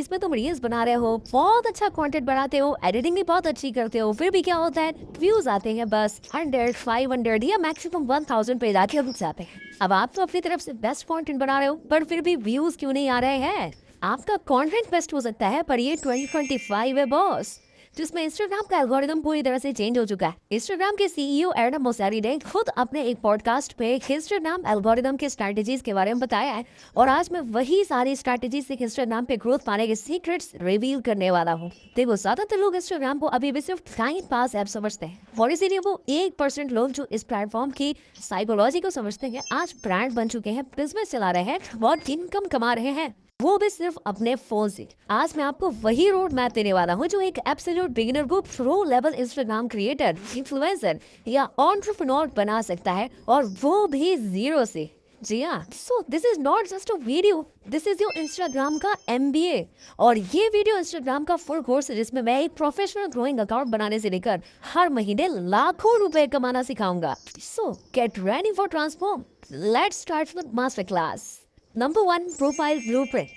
इसमें तुम रील्स बना रहे हो, बहुत अच्छा कंटेंट बनाते हो, एडिटिंग भी बहुत अच्छी करते हो, फिर भी क्या होता है, व्यूज आते हैं बस 100, 500 या मैक्सिमम 1000 पे जाके रुक जाते हैं। अब आप तो अपनी तरफ से बेस्ट कंटेंट बना रहे हो, पर फिर भी व्यूज क्यों नहीं आ रहे हैं? आपका कंटेंट बेस्ट हो सकता है, पर ये 2025 है बॉस, जिसमें इंस्टाग्राम का एल्गोरिदम पूरी तरह से चेंज हो चुका है। इंस्टाग्राम के सीईओ एडम मोसेरी ने खुद अपने एक पॉडकास्ट पे इंस्टाग्राम एल्गोरिदम के स्ट्रैटेजीज के बारे में बताया है, और आज मैं वही सारी स्ट्रैटेजीज से इंस्टाग्राम पे ग्रोथ पाने के सीक्रेट्स रिवील करने वाला हूँ। देखो, ज्यादातर लोग इंस्टाग्राम को अभी भी सिर्फ टाइम पास ऐप समझते हैं, और इसीलिए वो 1% लोग जो इस प्लेटफॉर्म की साइकोलॉजी को समझते हैं आज ब्रांड बन चुके हैं, बिजनेस चला रहे हैं और इनकम कमा रहे हैं, वो भी सिर्फ अपने फोन से। आज मैं आपको वही रोड मैप देने वाला हूँ जो एक एब्सोल्यूट बिगिनर को pro level Instagram creator, influencer या एंटरप्रेन्योर बना सकता है, और वो भी जीरो से। जी हाँ, so this is not just a video, this is your Instagram का एमबीए। और ये वीडियो इंस्टाग्राम का फुल कोर्स है, जिसमें मैं एक प्रोफेशनल ग्रोइंग अकाउंट बनाने से लेकर हर महीने लाखों रुपए कमाना सिखाऊंगा। सो get ready for transform. Let's start with master class. Number 1, profile blueprint.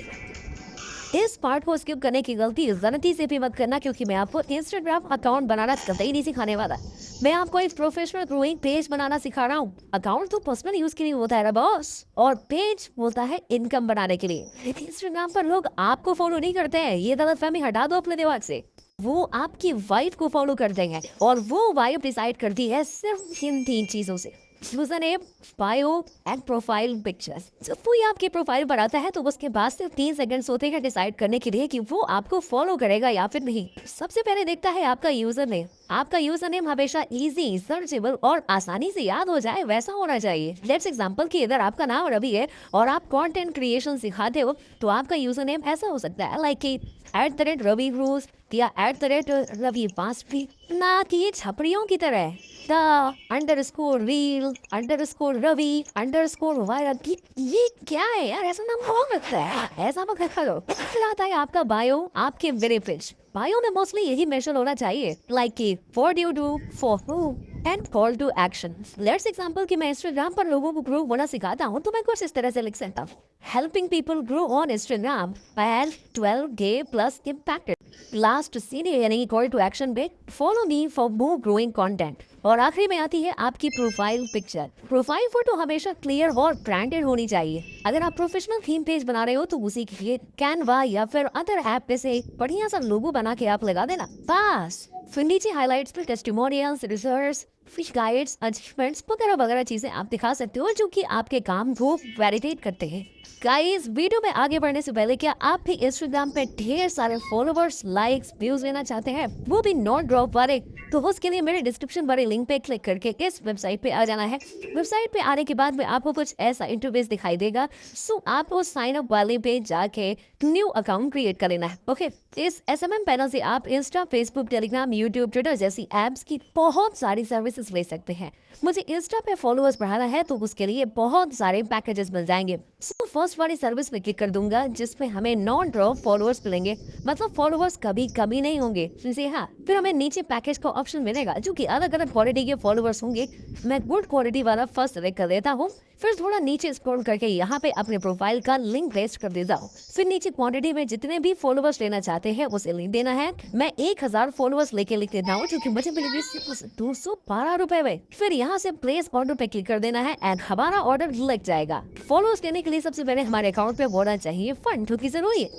इस पार्ट को स्किप करने की गलती से भी मत करना, क्योंकि मैं आपको इंस्टाग्राम अकाउंट बनाना कतई नहीं सिखाने वाला। मैं आपको एक प्रोफेशनल ग्रोइंग पेज बनाना सिखा रहा हूँ। अकाउंट तो पर्सनल यूज के लिए होता है ना बॉस, और पेज होता है इनकम बनाने के लिए। लेकिन इंस्टाग्राम पर लोग आपको फॉलो नहीं करते हैं, ये गलतफहमी हटा दो अपने दिमाग से। वो आपकी वाइफ को फॉलो करते हैं, और वो वाइफ डिसाइड करती है सिर्फ इन 3 चीजों से: user name, bio and profile pictures. जब कोई आपके प्रोफाइल पर आता है तो उसके बाद सिर्फ 3 सेकंड्स होते हैं डिसाइड करने के लिए कि वो आपको फॉलो करेगा या फिर नहीं। सबसे पहले देखता है आपका यूजर नेम। आपका यूजर नेम हमेशा इजी, सर्चेबल और आसानी से याद हो जाए वैसा होना चाहिए। लेट्स एग्जांपल कि अगर आपका नाम रवि है और आप कंटेंट क्रिएशन सिखाते हो, तो आपका यूजर नेम ऐसा हो सकता है लाइक कि @रवि रूज या @रवि बांसुरी, ना कि ये छपड़ियों की तरह _real_Ravi_viral। ये क्या है यार, ऐसा नाम कौन रखता है? ऐसा मत रखा लो। फिर आता है आपका बायो, आपके बेनिफिट्स। बायो में मोस्टली यही मेंशन होना चाहिए लाइक कि what you do, for who and call to action. Let's example कि मैं इंस्टाग्राम पर लोगों को ग्रो होना सिखाता हूँ, तो मैं कुछ इस तरह से लिख सकता हूँ: helping people grow on Instagram by 12K plus impacted. Last seen यानी कॉल टू एक्शन पे follow me for more growing content. और आखिरी में आती है आपकी प्रोफाइल पिक्चर। प्रोफाइल फोटो हमेशा क्लियर और ब्रांडेड होनी चाहिए। अगर आप प्रोफेशनल थीम पेज बना रहे हो तो उसी के लिए कैनवा या फिर अदर ऐप पे से बढ़िया सा लोगो बना के आप लगा देना बस। फिर नीचे हाइलाइट्स पे testimonials, research, fish guides, achievements वगैरह वगैरह चीजें आप दिखा सकते हो जो कि आपके काम को वैलिडेट करते हैं। गाइस, वीडियो में आगे बढ़ने से पहले क्या आप भी इंस्टाग्राम पे ढेर सारे फॉलोवर्स, लाइक्स, व्यूज लेना चाहते हैं, वो भी नॉट ड्रॉप वाले? तो उसके लिए मेरे डिस्क्रिप्शन वाले लिंक पे क्लिक करके इस वेबसाइट पे आ जाना है। वेबसाइट पे आने के बाद में आपको कुछ ऐसा इंटरफेस दिखाई देगा। सो आपको साइन अप वाले पे जाके न्यू अकाउंट क्रिएट कर लेना है। ओके, इस SMM पैनल से आप Insta, Facebook, Telegram, YouTube, Twitter जैसी एप्स की बहुत सारी सर्विसेज ले सकते हैं। मुझे इंस्टा पे फॉलोअर्स बढ़ाना है तो उसके लिए बहुत सारे पैकेजेस मिल जाएंगे। सो फर्स्ट वाली सर्विस में क्लिक कर दूंगा, जिसमें हमें नॉन ड्रॉप फॉलोअर्स मिलेंगे, मतलब फॉलोअर्स कभी कमी नहीं होंगे। जी हाँ, फिर हमें नीचे पैकेज का ऑप्शन मिलेगा जो कि अलग अलग क्वालिटी के फॉलोअर्स होंगे। मैं गुड क्वालिटी वाला फर्स्ट सेलेक्ट कर लेता हूँ। फिर थोड़ा नीचे स्क्रॉल करके यहाँ पे अपने प्रोफाइल का लिंक पेस्ट कर देता हूँ। फिर नीचे क्वांटिटी में जितने भी फॉलोअर्स लेना चाहते हैं उसे लिंक देना है। मैं 1000 फॉलोअर्स लेके लिख देता हूँ, क्योंकि मुझे मिलेगी सिर्फ 212 रुपए में। फिर यहाँ से प्लेस ऑर्डर पे क्लिक कर देना है एंड हमारा ऑर्डर लग जाएगा। फॉलोअर्स लेने के लिए सबसे पहले हमारे अकाउंट पे होना चाहिए फंड, जो कि जरूरी है।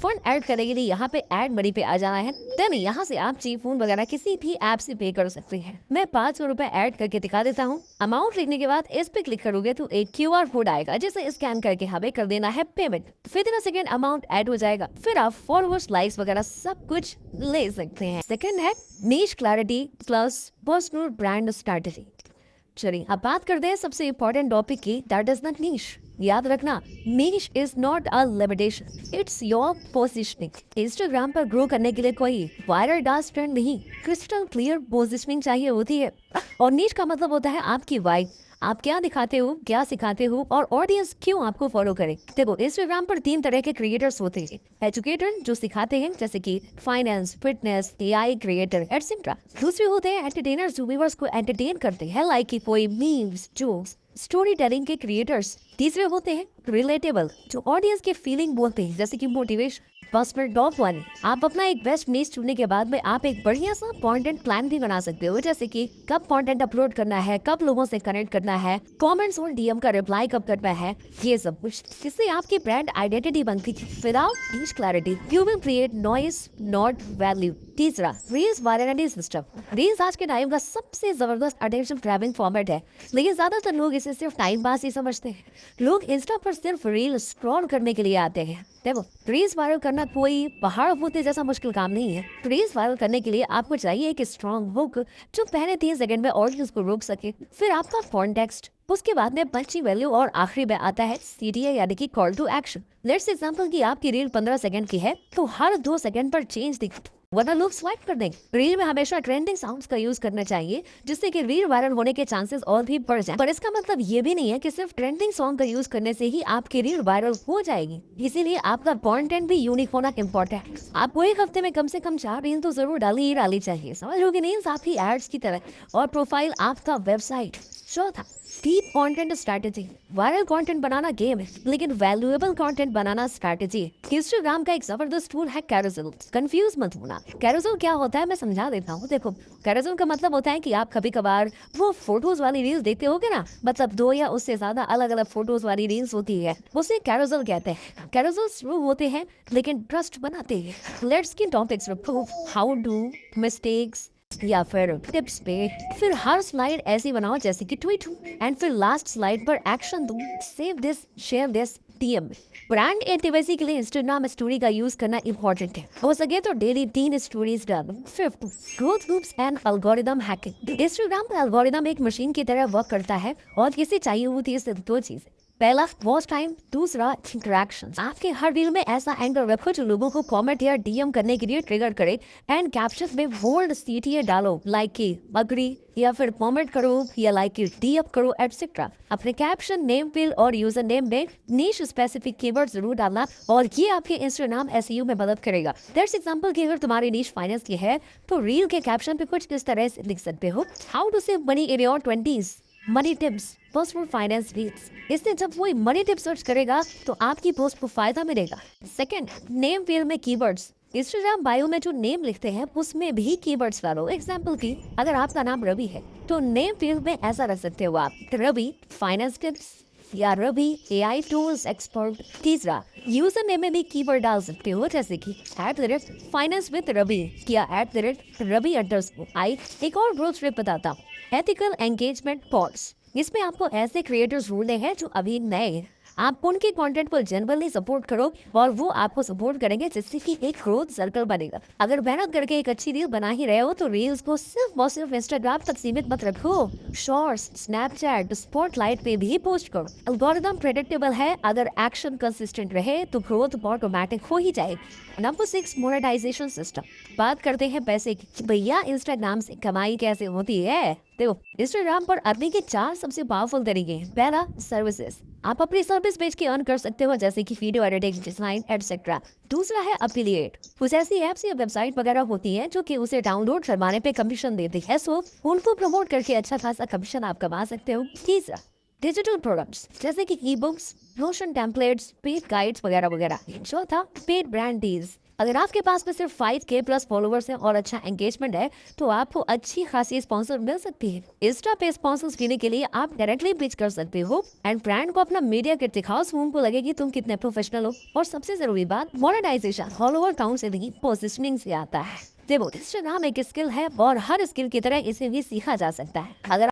फंड ऐड करने के लिए यहाँ पे ऐड मनी पे आ जाना है। देन यहाँ से आप जी फोन वगैरह किसी भी ऐप से पे कर सकते हैं। मैं 500 रुपए ऐड करके दिखा देता हूँ। अमाउंट लिखने के बाद इस पे क्लिक करोगे तो एक QR कोड आएगा, जिसे स्कैन करके हमें कर देना है payment. Within a second amount add हो जाएगा। फिर आप फॉलोअर्स, लाइक्स वगैरह सब कुछ ले सकते हैं। सेकंड है niche clarity plus personal brand strategy. चलिए अब बात करते हैं सबसे इम्पोर्टेंट टॉपिक की, दैट इज द नीश। याद रखना, niche is not a limitation, it's your positioning. Instagram पर ग्रो करने के लिए कोई वायरल डांस ट्रेंड नहीं, क्रिस्टल क्लियर पोजिशनिंग चाहिए होती है। और नीश का मतलब होता है आपकी वाइब। आप क्या दिखाते हो, क्या सिखाते हो, और ऑडियंस क्यों आपको फॉलो करे। देखो, इंस्टाग्राम पर 3 तरह के क्रिएटर्स होते हैं। एजुकेटर जो सिखाते हैं, जैसे कि finance, fitness, AI creator etcetera. दूसरे होते हैं एंटरटेनर्स जो व्यूअर्स को एंटरटेन करते हैं, लाइक कि कोई मीम्स, जोक्स, स्टोरी टेलिंग के क्रिएटर्स। तीसरे होते हैं रिलेटेबल, जो ऑडियंस के फीलिंग बोलते हैं, जैसे कि मोटिवेशन। फर्स्ट पर टॉप वन, आप अपना एक बेस्ट नीश चुनने के बाद में आप एक बढ़िया सा कंटेंट प्लान भी बना सकते हो, जैसे कि कब कंटेंट अपलोड करना है, कब लोगों से कनेक्ट करना है, कमेंट्स और डीएम का रिप्लाई कब करना है, ये सब कुछ। इससे आपकी ब्रांड आइडेंटिटी बनती है। Without niche clarity you will create noise not value. तीसरा, रील्स वायरलिटी सिस्टम। रील्स आज के टाइम का सबसे जबरदस्त अटेंशन ग्रैबिंग फॉर्मेट है, लेकिन ज्यादातर लोग इसे सिर्फ टाइम पास ही समझते हैं। लोग इंस्टा पर सिर्फ रील स्क्रॉल करने के लिए आते हैं। देखो, रील्स वायरल करना कोई पहाड़ फूटने जैसा मुश्किल काम नहीं है। रील्स वायरल करने के लिए आपको चाहिए एक स्ट्रॉन्ग हुक जो पहले 3 सेकंड में ऑडियंस को रोक सके, फिर आपका कॉन्टेक्स्ट, उसके बाद में पंची वैल्यू और आखिरी में आता है सीटीए यानी कि call to action. Let's example कि आपकी रील 15 सेकंड की है तो हर 2 सेकंड पर चेंज दिखे, वरना लोग स्वाइप कर देंगे। रील में हमेशा ट्रेंडिंग साउंड्स का यूज करना चाहिए, जिससे कि रील वायरल होने के चांसेस और भी बढ़ जाएं। पर इसका मतलब ये भी नहीं है कि सिर्फ ट्रेंडिंग सॉन्ग का यूज करने से ही आपकी रील वायरल हो जाएगी। इसीलिए आपका कंटेंट भी यूनिक होना इम्पोर्टेंट है। आपको एक हफ्ते में कम से कम 4 रील तो जरूर डाली चाहिए, समझ लो कि नहीं, आपकी एड्स की तरह, और प्रोफाइल आपका वेबसाइट। चौथा, deep content strategy. Viral content बनाना गेम है, लेकिन वैल्यूएबल कंटेंट बनाना स्ट्रैटेजी है। इंस्टाग्राम का एक जबरदस्त टूल है कैरोसेल। कंफ्यूज मत होना, कैरोसेल क्या होता है मैं समझा देता हूँ। देखो, कैरोसेल का मतलब होता है कि आप कभी कभार वो फोटोज वाली रील्स देखते होगे ना, मतलब 2 या उससे ज्यादा अलग अलग फोटोज वाली रील्स होती है, उसे कैरोसेल कहते हैं। कैरोसेल शुरू होते हैं लेकिन ट्रस्ट बनाते हैं। लेट्स की टॉपिक्स रखो, हाउ डू, मिस्टेक्स या फिर टिप्स पे, फिर हर स्लाइड ऐसी बनाओ जैसे कि ट्वीट हो, एंड फिर लास्ट स्लाइड पर एक्शन दो, save this, share this, DM. Brand intimacy के लिए इंस्टाग्राम स्टोरी का यूज करना इंपॉर्टेंट है, हो सके तो डेली 3 स्टोरीज डालो। Fifth, growth loops and algorithm hacking. Instagram का एल्गोरिदम एक मशीन की तरह वर्क करता है और इसे चाहिए होती है सिर्फ 2 चीजें। पहला वॉच टाइम, दूसरा इंटरेक्शन। आपके हर रील में ऐसा एंगल रखो जो लोगों को कमेंट या डीएम करने के लिए ट्रिगर करे, एंड कैप्शन में बोल्ड सीटीए डालो, लाइक की अग्री, या फिर कमेंट करो, या लाइक की डीएम करो, एटसेट्रा। अपने कैप्शन, नेम फील्ड और यूजर नेम में नीश स्पेसिफिक कीवर्ड जरूर डालना, और ये आपके इंस्टाग्राम एसईओ में मदद करेगा। दैट्स एग्जांपल कि अगर तुम्हारी नीश फाइनेंस की है तो रील के कैप्शन पे कुछ इस तरह से लिख सकते हो, how to save money in your 20s, money tips, personal finance reels. इससे जब कोई मनी टिप्स सर्च करेगा तो आपकी पोस्ट को फायदा मिलेगा। सेकंड, नेम फील्ड में कीवर्ड्स। इंस्टाग्राम बायो में जो नेम लिखते हैं उसमें भी कीवर्ड्स डालो। एग्जांपल की, अगर आपका नाम रवि है तो नेम फील्ड में ऐसा रख सकते हो आप, रवि फाइनेंस टिप्स या रवि एआई टूल्स एक्सपर्ट। तीसरा, यूजर नेम में भी कीवर्ड डाल सकते हो, जैसे कि @finance with रवि या @ravi_I। एक और ग्रोथ ट्रिप बताता हूँ, एथिकल एंगेजमेंट पॉड्स। इसमें आपको ऐसे क्रिएटर्स ढूंढने हैं जो अभी नए हैं। आप उनके कंटेंट को जनरली सपोर्ट करो और वो आपको सपोर्ट करेंगे, जिससे कि एक ग्रोथ सर्कल बनेगा। अगर मेहनत करके एक अच्छी रील बना ही रहे हो तो रील्स को सिर्फ और सिर्फ इंस्टाग्राम तक सीमित मत रखो, शॉर्ट्स, स्नैपचैट, स्पॉटलाइट पे भी पोस्ट करो। एल्गोरिथम प्रेडिक्टेबल है, अगर एक्शन कंसिस्टेंट रहे तो ग्रोथ ऑटोमेटिक हो ही जाएगी। Number 6, monetization system. बात करते हैं पैसे की। भैया इंस्टाग्राम से कमाई कैसे होती है? देखो, इंस्टाग्राम पर अर्निंग के 4 सबसे पावरफुल तरीके हैं। पहला, सर्विसेज। आप अपनी सर्विस बेच के अर्न कर सकते हो, जैसे कि वीडियो एडिटिंग, डिजाइन, एटसेट्रा। दूसरा है एफिलिएट। कुछ ऐसी एप्स या वेबसाइट वगैरह होती हैं जो कि उसे डाउनलोड करवाने पे कमीशन देती है, सो उनको प्रमोट करके अच्छा खासा कमीशन आप कमा सकते हो। तीसरा, डिजिटल प्रोडक्ट्स, जैसे कि e books, notion templates, paid guides वगैरह वगैरह। चौथा, पेड ब्रांड डील्स। अगर आपके पास में सिर्फ 5K प्लस फॉलोअर्स हैं और अच्छा एंगेजमेंट है तो आपको अच्छी खासी स्पॉन्सर मिल सकती है। इंस्टा पे स्पॉन्सर्स लेने के लिए आप डायरेक्टली पिच कर सकते हो, एंड ब्रांड को अपना मीडिया किट दिखाओ सो उनको लगे कि तुम कितने प्रोफेशनल हो। और सबसे जरूरी बात, मोनेटाइजेशन फॉलोअर काउंट से नहीं, पोजीशनिंग से आता है। देखो, इंस्टाग्राम एक स्किल है और हर स्किल की तरह इसे भी सीखा जा सकता है। अगर